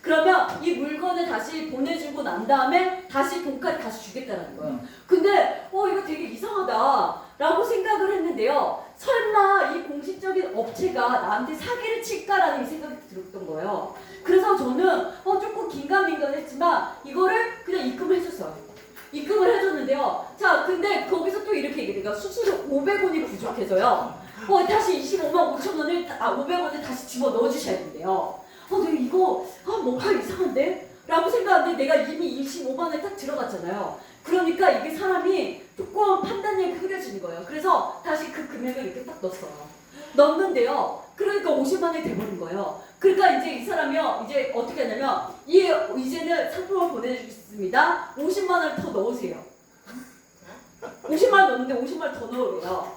그러면 이 물건을 다시 보내주고 난 다음에 다시 돈까지 다시 주겠다는 거예요. 근데 이거 되게 이상하다 라고 생각을 했는데요. 설마 이 공식적인 업체가 나한테 사기를 칠까라는 이 생각이 들었던 거예요. 그래서 저는 조금 긴가민가했지만 이거를 그냥 입금해줬어요. 입금을 해줬는데요. 자, 근데 거기서 또 이렇게 얘기해요. 수수료 500원이 부족해서요. 다시 25만 5천 원을 500원을 다시 집어 넣어주셔야 된대요. 근데 이거 뭔가 이상한데? 라고 생각하는데 내가 이미 25만 원에 딱 들어갔잖아요. 그러니까 이게 사람이 조금 판단력이 흐려지는 거예요. 그래서 다시 그 금액을 이렇게 딱 넣었어요. 넣었는데요. 그러니까 50만 원이 돼버린 거예요. 그러니까 이제 이 사람이요. 이제 어떻게 하냐면 이제는 상품을 보내주겠습니다. 50만 원을 더 넣으세요. 50만 원 넣었는데 50만 원 더 넣으래요.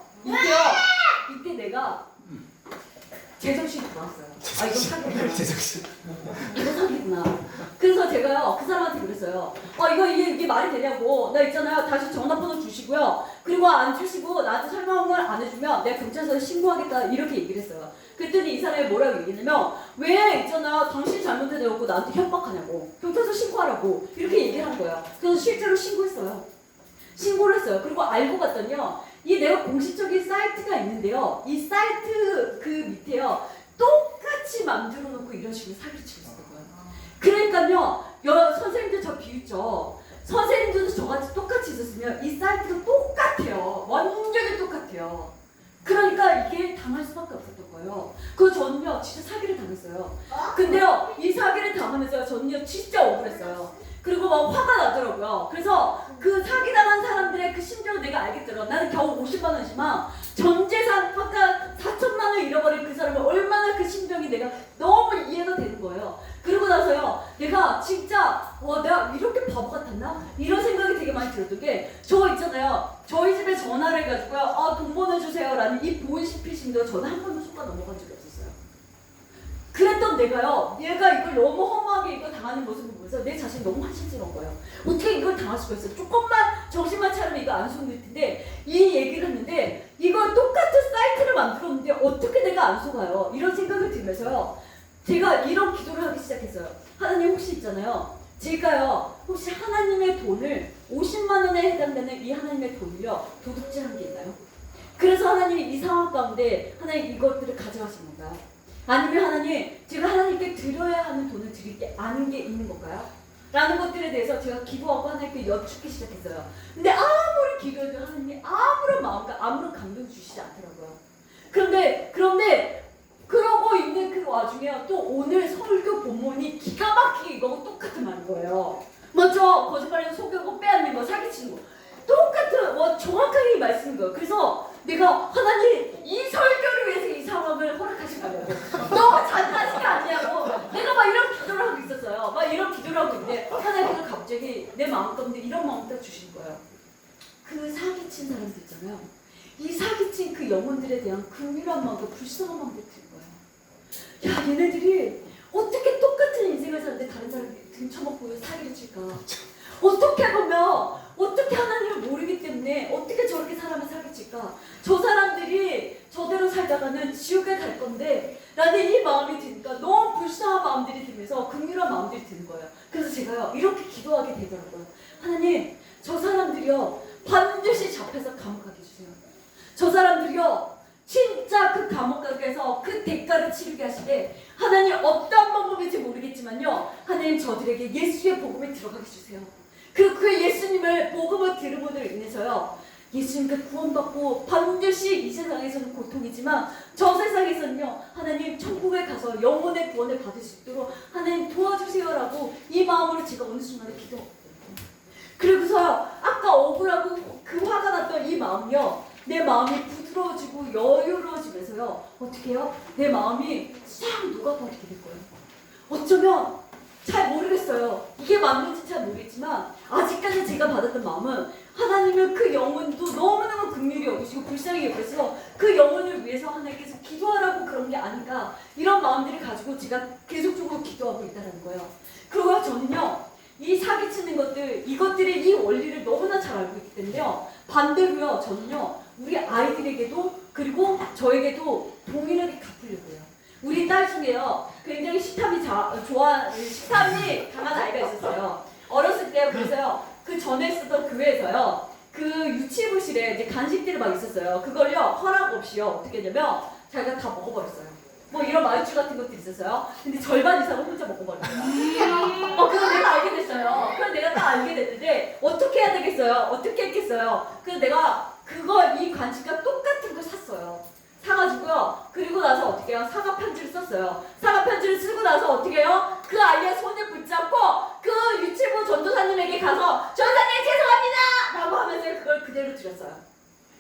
이때 내가 제정신이 돌아왔어요. 이거 사기구나. 제정신. 이거 사기구나. 그래서 제가요 그 사람한테 그랬어요. 이게 말이 되냐고. 나 있잖아요. 다시 전화번호 주시고요. 그리고 안 주시고 나한테 설명을 안 해주면 내가 경찰서에 신고하겠다 이렇게 얘기를 했어요. 그랬더니 이 사람이 뭐라고 얘기했냐면 왜 있잖아 당신 잘못해놓고 나한테 협박하냐고 경찰서 신고하라고 이렇게 얘기를 한 거야. 그래서 실제로 신고했어요. 신고를 했어요. 그리고 알고 봤더니요 이 내가 공식적인 사이트가 있는데요 이 사이트 그 밑에요 똑같이 만들어 놓고 이런 식으로 사기를 치고 있었던 거예요. 그러니까요 선생님들 저 비웃죠. 선생님들도 저같이 똑같이 있었으면 이 사이트가 똑같아요. 완전히 똑같아요. 그러니까 이게 당할 수밖에 없었던 거예요. 그래서 저는요 진짜 사기를 당했어요. 근데요 이 사기를 당하면서 저는요 진짜 억울했어요. 그리고 막 화가 나더라고요. 그래서 그 사기당한 사람들의 그 심정을 내가 알겠더라고요. 나는 겨우 50만 원이지만 전 재산 아까 4천만 원 잃어버린 그 사람은 얼마나 그 심정이 내가 너무 이해가 되는 거예요. 그러고 나서요 내가 진짜 내가 이렇게 바보 같았나? 이런 생각이 되게 많이 들었던 게 저 있잖아요 저희 집에 전화를 해가지고요 돈 보내주세요 라는 이 보이스피싱도 저는 한 번도 속아 넘어간 적이 없었어요. 그랬던 내가요 얘가 이걸 너무 허무하게 이거 당하는 모습을 보면서 내 자신이 너무 한심스러운 거예요. 어떻게 이걸 당할 수가 있어요. 조금만 정신만 차리면 이거 안 속을 텐데 이 얘기를 했는데 이걸 똑같은 사이트를 만들었는데 어떻게 내가 안 속아요. 이런 생각을 들면서요 제가 이런 기도를 하기 시작했어요. 하나님 혹시 있잖아요 제가요 혹시 하나님의 돈을 50만 원에 해당되는 이 하나님의 돈을요 도둑질한 게 있나요? 그래서 하나님이 이 상황 가운데 하나님 이것들을 가져가신 건가요? 아니면 하나님 제가 하나님께 드려야 하는 돈을 드릴 게 아닌 게 있는 건가요? 라는 것들에 대해서 제가 기도하고 하나님께 여쭙기 시작했어요. 근데 아무리 기도해도 하나님이 아무런 마음과 아무런 감동 주시지 않더라고요. 그런데 그러고 있는 그 와중에 또 오늘 설교 본문이 기가 막히게 이거하고 똑같은 말인 거예요. 먼저 거짓말해서 속이고 빼앗는 거 사기치는 거 똑같은 정확하게 이 말씀인 거예요. 그래서 내가 하나님 이 설교를 위해서 이 상황을 허락하시라고 너무 잔인하신 게 아니냐고 내가 막 이런 기도를 하고 있었어요. 막 이런 기도를 하고 있는데 하나님께서 갑자기 내 마음 가운데 이런 마음을 딱 주신 거예요. 그 사기친 사람들 있잖아요. 이 사기친 그 영혼들에 대한 긍휼한 마음과 불쌍한 마음을 드린 거예요. 야 얘네들이 어떻게 똑같은 인생을 사는데 다른 사람이 등쳐먹고 사기를 칠까. 어떻게 보면 어떻게 하나님을 모르기 때문에 어떻게 저렇게 사람을 사기칠까. 저 사람들이 저대로 살다가는 지옥에 갈 건데 라는 이 마음이 드니까 너무 불쌍한 마음들이 들면서 긍휼한 마음들이 드는 거예요. 그래서 제가요 이렇게 기도하게 되더라고요. 하나님 저 사람들이요 반드시 잡혀서 감옥 가게 해주세요. 저 사람들이요 진짜 그 감옥 가게에서 그 대가를 치르게 하시되 하나님 어떤 방법인지 모르겠지만요 하나님 저들에게 예수의 복음에 들어가게 해주세요. 그 예수님을 복음을 들음으로 인해서요 예수님께 구원받고 반드시 이 세상에서는 고통이지만 저 세상에서는요 하나님 천국에 가서 영혼의 구원을 받을 수 있도록 하나님 도와주세요라고 이 마음으로 제가 어느 순간에 기도했거든요. 그리고서 아까 억울하고 그 화가 났던 이 마음이요 내 마음이 부드러워지고 여유로워지면서요 어떻게 해요? 내 마음이 싹 녹아버리게 될 거예요. 어쩌면 잘 모르겠어요. 이게 맞는지 잘 모르겠지만 아직까지 제가 받았던 마음은 하나님은 그 영혼도 너무너무 긍휼히 여기시고 불쌍히 여기서 그 영혼을 위해서 하나님께서 기도하라고 그런 게 아닌가 이런 마음들을 가지고 제가 계속적으로 기도하고 있다는 거예요. 그리고 저는요 이 사기치는 것들 이것들의 이 원리를 너무나 잘 알고 있기 때문에요 반대로요 저는요 우리 아이들에게도 그리고 저에게도 동일하게 갚으려고 해요. 우리 딸 중에요 굉장히 식탐이 강한 아이가 있었어요. 어렸을 때 그래서요 그 전에 쓰던 교회에서요 그 유치부실에 이제 간식들이 막 있었어요. 그걸요 허락 없이요 어떻게 했냐면 자기가 다 먹어버렸어요. 뭐 이런 말주 같은 것도 있었어요. 근데 절반 이상을 혼자 먹어버렸어요. 그걸 내가 알게 됐어요. 그걸 내가 딱 알게 됐는데 어떻게 해야 되겠어요? 어떻게 했겠어요? 그래서 내가 이 간식과 똑같은 걸 샀어요. 사가지고요. 그리고 나서 어떻게 해요? 사과 편지를 썼어요. 사과 편지를 쓰고 나서 어떻게 해요? 그 아이의 손을 붙잡고 그 유치부 전도사님에게 가서 전사님 죄송합니다! 라고 하면서 그걸 그대로 드렸어요.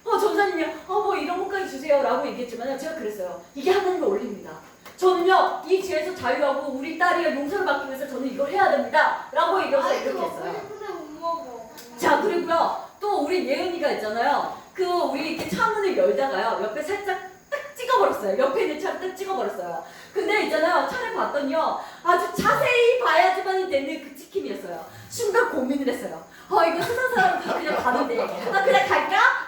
전사님이 뭐 이런 것까지 주세요 라고 얘기했지만 제가 그랬어요. 이게 하나님의 원리입니다. 저는요 이 죄에서 자유하고 우리 딸이 용서를 받기 위해서 저는 이걸 해야 됩니다 라고 얘기해서 이렇게 했어요. 자 그리고요 또 우리 예은이가 있잖아요. 우리 이렇게 차문을 열다가요 옆에 살짝 딱 찍어버렸어요. 옆에 있는 차를 딱 찍어버렸어요. 근데 있잖아요 차를 봤더니요 아주 자세히 봐야지만 되는 그 찍힘이었어요. 순간 고민을 했어요. 이거 세상 사람들 그냥 가는데 그냥 갈까?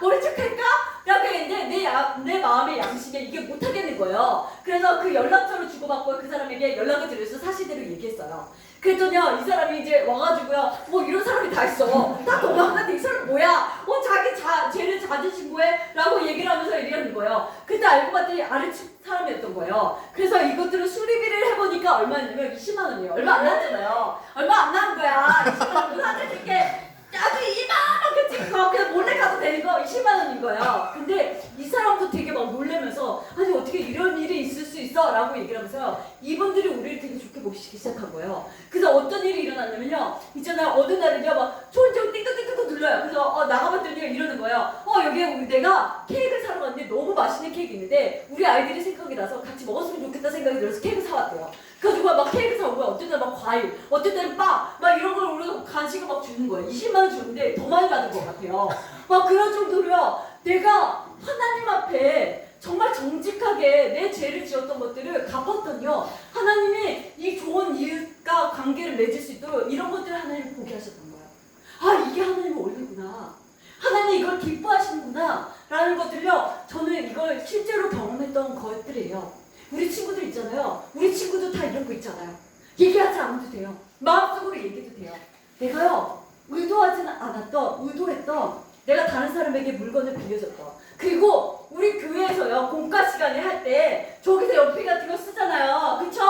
얘기했어요. 그랬더니요 이 사람이 이제 와가지고요 뭐 이런 사람이 다 있어. 다 도망갔는데 이 사람 뭐야? 자기 죄를 자진 신고해? 라고 얘기를 하면서 얘기하는 거예요. 그때 알고 봤더니 아래층 사람이었던 거예요. 그래서 이것들을 수리비를 해보니까 얼마냐면 20만 원이에요. 얼마 안 나왔잖아요. 얼마 안 나온 거야. 20만 원 사줄게. 아주 2만 원 그치? 그냥 몰래 가도 되는 거 20만 원인 거예요. 근데 이 사람도 되게 막 놀라면서 아니 어떻게 이런 일이 있을 수 있어? 라고 얘기를 하면서 이분들이 우리를 되게 좋게 보시기 시작한 거예요. 그래서 어떤 일이 일어났냐면요 있잖아요 어느 날은요 막 초인종 띵띵띵띵 눌러요. 그래서 나가봤더니 이러는 거예요. 여기에 내가 케이크를 사러 갔는데 너무 맛있는 케이크 있는데 우리 아이들이 생각이 나서 같이 먹었으면 좋겠다 생각이 들어서 케이크 사왔대요. 그래가지고 막 케이크 사오고 어떤 때는 막 과일 어떤 때는 빵 막 이런 걸 우리가 간식을 막 주는 거예요. 20만 원 주는데 더 많이 받은 것 같아요. 막 그런 정도로요 내가 하나님 앞에 정말 정직하게 내 죄를 지었던 것들을 갚았더니요 하나님이 이 좋은 이웃과 관계를 맺을 수 있도록 이런 것들을 하나님이 보게 하셨던 거예요. 이게 하나님의 원리구나. 하나님이 이걸 기뻐하시는구나 라는 것들요 저는 이걸 실제로 경험했던 것들이에요. 우리 친구들 있잖아요. 우리 친구도 다 이런 거 있잖아요. 얘기하지 않아도 돼요. 마음속으로 얘기해도 돼요. 내가요 의도하지는 않았던 의도했던 내가 다른 사람에게 물건을 빌려줬던 그리고 우리 교회에서요 공과 시간에 할 때 저기서 연필 같은 거 쓰잖아요. 그쵸?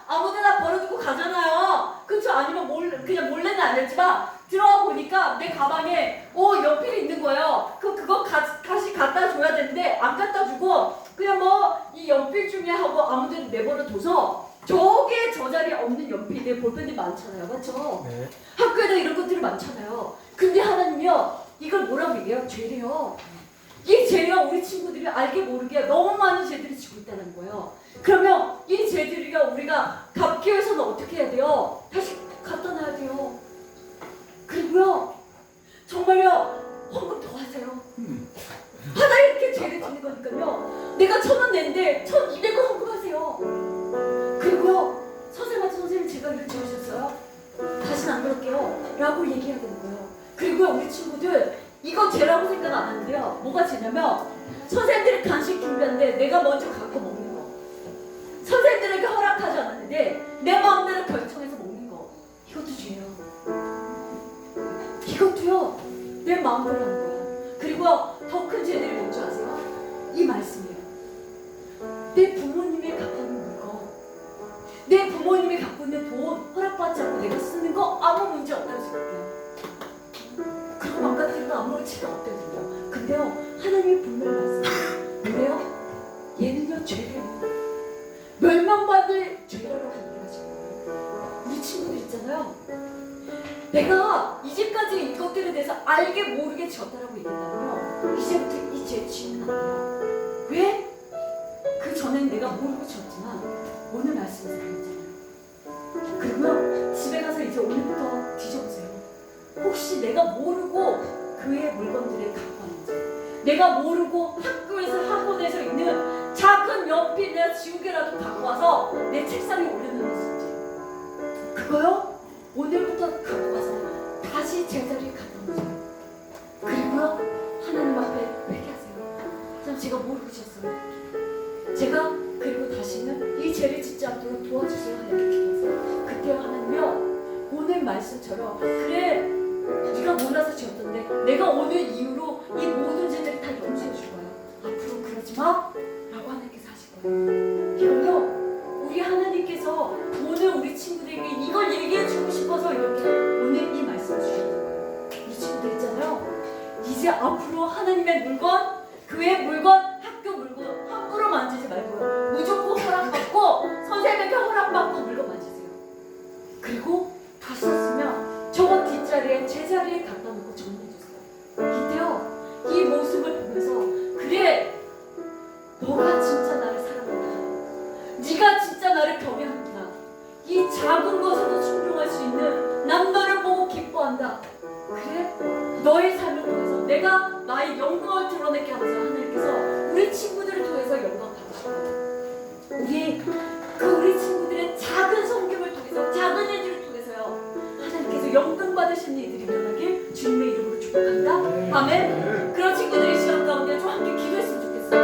아무데나 버려두고 가잖아요. 그쵸? 아니면 그냥 몰래는 안 했지만 들어와 보니까 내 가방에 연필이 있는 거예요. 그거 다시 갖다 줘야 되는데 안 갖다 주고 그냥 뭐 이 연필 중에 하고 아무데나 내버려 둬서 저기에 저 자리에 없는 연필들 볼펜들 많잖아요. 맞죠? 네. 학교에도 이런 것들이 많잖아요. 근데 하나님이요 이걸 뭐라고 얘기해요? 죄래요. 이 죄가 우리 친구들이 알게 모르게 너무 많은 죄들을 지고 있다는 거예요. 그러면 이 죄들이요 우리가 갚기 위해서는 어떻게 해야 돼요? 다시 갖다 놔야 돼요. 그리고요 정말요 헌금 더 하세요. 하나 이렇게 죄를 짓는 거니까요 내가 1,000원 낸데 1,200원 헌금하세요. 그리고요 선생님 제가 이렇게 지으셨어요. 다시는 안 그럴게요 라고 얘기해야 되는 거예요. 그리고요 우리 친구들 이거 죄라고 생각 안 하는데요 뭐가 죄냐면 선생님들이 간식 준비하는데 내가 먼저 갖고 먹는 거, 선생님들에게 허락하지 않았는데 내 마음대로 결정해서 먹는 거, 이것도 죄예요. 이것도요 내 마음대로 하는 거예요. 그리고 더 큰 죄들이 뭔지 아세요? 이 말씀이에요. 내 부모님이 갖고 있는 물건, 내 부모님이 갖고 있는 돈 허락받지 않고 내가 쓰는 거 아무 문제 없다고 생각해요. 그거 망가뜨리고 아무렇지도 없거든요. 근데요 하나님이 분명히 말씀해요. 근데요 얘는요 죄래요. 멸망받을 죄라고 얘기하신 거예요. 우리 친구들 있잖아요. 내가 이제까지 이것들에 대해서 알게 모르게 지었다라고 얘기했다면요 이제부터 이 죄 지으면 안 돼요. 왜? 그 전엔 내가 모르고 지었지만 오늘 말씀에서 배웠잖아요. 그러면 집에 가서 이제 오늘부터 뒤져보세요. 혹시 내가 모르고 그의 물건들을 갖고 왔는지, 내가 모르고 학교에서 학원에서 있는 작은 연필 내가 지우개라도 갖고 와서 내 책상에 올려놓았을지 그거요 오늘부터 갖고 가서 다시 제자리에 갖다 놓으세요. 그리고요 하나님 앞에 회개하세요. 참 제가 모르고 지었어요. 제가 그리고 다시는 이 죄를 짓지 않도록 도와주세요 하나님께 기도하세요. 그때 하나님이요 오늘 말씀처럼 그래 네가 몰라서 지었던데 내가 오늘 이후로 이 모든 죄들을 다 용서해 줄 거야. 앞으로 그러지 마 라고 하나님께서 하실 거예요. 이걸요 우리 하나님께서 오늘 우리 친구들에게 이걸 얘기해 주고 싶어서 이렇게 오늘 이 말씀을 주셨던 거예요. 우리 친구들 있잖아요. 이제 앞으로 하나님의 물건, 교회 물건, 학교 물건 함부로 만지지 말고요. 무조건 허락받고 선생님에게 허락받고 물건 만지세요. 그리고 다 썼으면 저 뒷자리에 제자리에 갖다 놓고 정리해주세요. 이때요 이 모습을 보면서 그래 너가 진짜 나를 사랑한다. 네가 진짜 나를 경외한다. 이 작은 것으로 순종할 수 있는 난 너를 보고 기뻐한다. 그래 너의 삶을 통해서 내가 나의 영광을 드러내게 하면서 하나님께서 우리 친구들을 통해서 영광 받으실 거예요. 우리 친구들의 작은 성경을 통해서 작은 일들을 통해서요 하나님께서 영광 받으시는 일들이 일어나길 주님의 이름으로 축복합니다. 아멘. 그런 친구들이 시험 가운데 좀 함께 기도했으면 좋겠어요.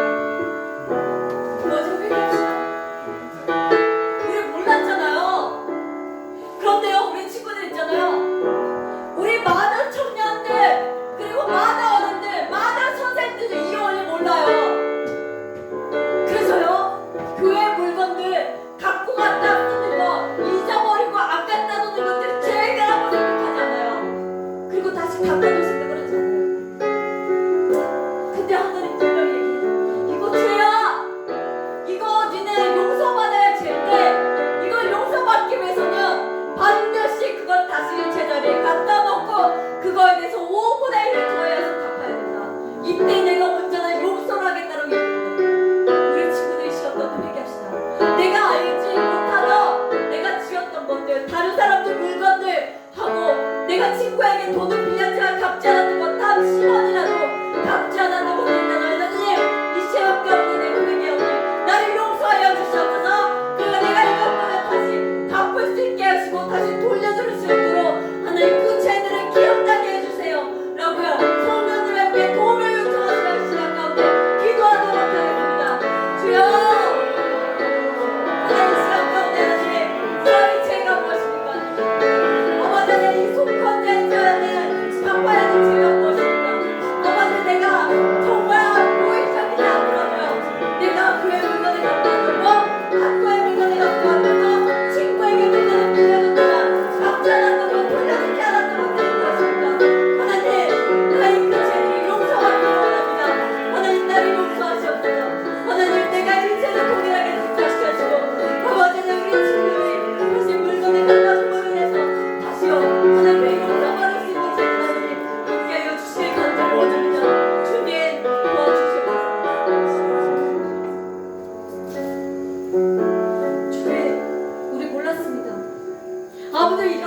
먼저 회개합시다. 우리 몰랐잖아요.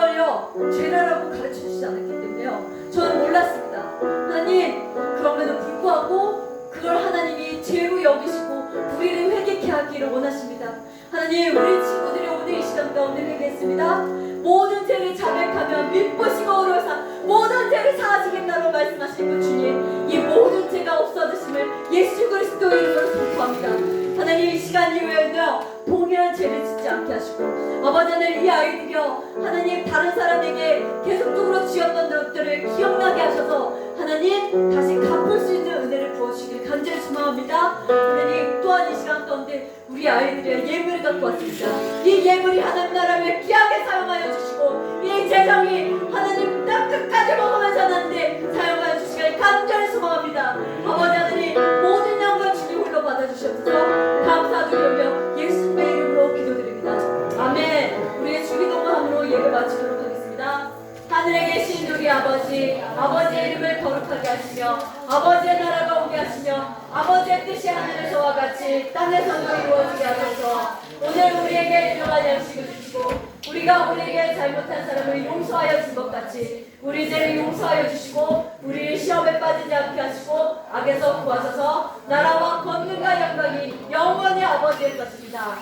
그걸요 죄라라고 가르쳐 주시지 않았기 때문에요. 저는 몰랐습니다. 하나님 그럼에도 불구하고 그걸 하나님이 죄로 여기시고 우리를 회개케 하기를 원하십니다. 하나님 우리 친구들이 오늘 이 시간 가운데 회개했습니다. 모든 죄를 자백하면 믿보시고 어려서 모든 죄를 사하시겠다고 말씀하신 그 주님, 이 모든 죄가 없어지심을 예수 그리스도의 이름으로 선포합니다. 하나님 이 시간 이후에는요 동일한 죄를 짓지 않게 하시고 아버지 하나님 이 아이들이요 하나님 다른 사람에게 계속적으로 지었던 것들을 기억나게 하셔서 하나님 다시 갚을 수 있는 은혜를 부어주시길 간절히 소망합니다. 하나님 또한 이 시간 가운데 우리 아이들의 예물을 갖고 왔습니다. 이 예물이 하나님 나라를 귀하게 사용하여 주시고 이 재정이 하나님 땅 끝까지 먹으면서 하나님 사용하여 주시길 간절히 소망합니다. 아버지 하나님 모든 영광 주님 홀로 받아주셔서 감사드리며 예수님의 이름으로 기도드립니다. 아멘. 우리의 주기도문함으로 예배 마치도록 하겠습니다. 하늘에 계신 우리 아버지, 아버지의 이름을 거룩하게 하시며 아버지의 나라가 오게 하시며 아버지의 뜻이 하늘에서와 같이 땅에서도 이루어지게 하소서. 오늘 우리에게 일용할 양식을 주시고 우리가 우리에게 잘못한 사람을 용서하여 준 것 같이 우리 죄를 용서하여 주시고 우리를 시험에 빠지지 않게 하시고 악에서 구하셔서 나라와 권능과 영광이 영원히 아버지의 것입니다.